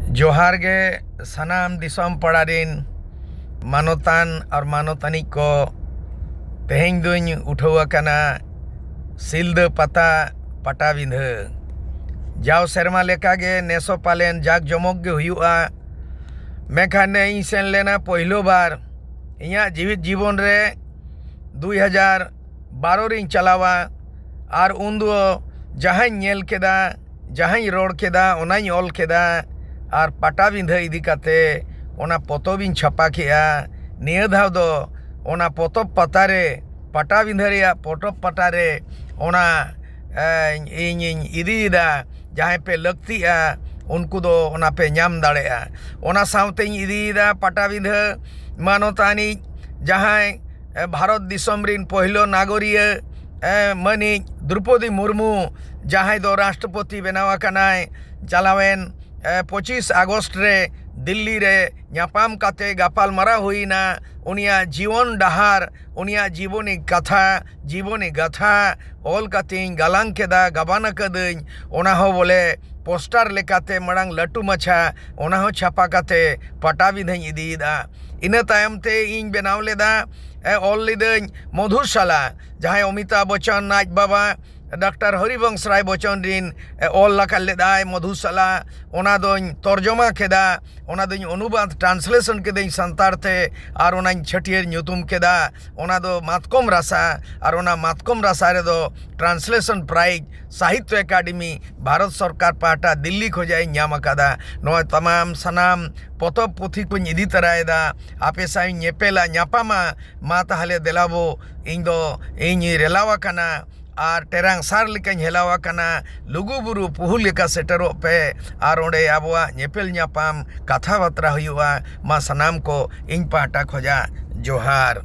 जोहार गे सनाम दिसम पड़ारिन मानोतान और मानोतानी को तेहें दुñ उठावना सिलदा पाता पटाबिंधा जाव सेरमा लेकागे नेसो पालेन जाक जमक गे हुयुआ मेखान इन सेन लेना पहलो बार इया जीवित जीवन रे 2012 रिंग चलावा और उन्दो जहाँ नेल केदा जहाँ रोड केदा ओनाई ऑल केदा और पटाबिंधा इदी काते ओना पोतोबिन छापा किया निया धाव दो ओना पोतोब पतारे पटाबिंधा रिया पोतोब पतारे ओना इन इदीदा जहाँ पे लगतिया उनको दो ओना पे नाम दाड़ेया ओना सावते इदीदा पटाबिंधा मानोतानी जहाँ भारत दिसम रिन पहलो नागरिक मानी द्रौपदी मुर्मू जहाँ दो राष्ट्रपति बनावा कनाय चलावेन 25 अगस्त रे दिल्ली रे ᱧᱟᱯᱟᱢ काते गापाल मारा हुईना उनिया जीवन डहार उनिया जीवनी कथा जीवनी गाथा ऑल काते गालांग केदा गाबाना कदኝ ओना हो बोले पोस्टर लेकाते मड़ांग लटू मछा ओना हो छापा काते पटाबिंधाñ इदीदा इना तायम ते इन बनाव लेदा ऑल लेदኝ मधुशाला जहाँ अमिताभ बच्चन आज बाबा डॉक्टर हरिवंश राय बच्चन रिन ऑल लका लेदाय मधुशाला ओना दोñ तर्जमा केदा ओना दोñ अनुवाद ट्रांसलेशन केदाñ संतार ते और ओनाñ छटियर ᱧᱩᱛᱩᱢ केदा ओना दो मातकम रासा और ओना मातकम रासा रे दो ट्रांसलेशन प्राइज साहित्य अकादमी भारत सरकार पाटा दिल्ली खोजाय ᱧᱟᱢ अकादा नोय तमाम सनाम पोतब पुथी को इदी तरायदा आपे साई ñेपेला ñापामा मा ताहले देलाबो इन दो इन रेलावा कना और टेरांग सार लेकाñ हेलावा कना लुगुबुरु पुहु लेका सेटरो पे और ओंडे आबोआ ñेपेल ñापाम कथा बात्रा हुयुआ मा सनाम को इन पाटा खोजा जोहार।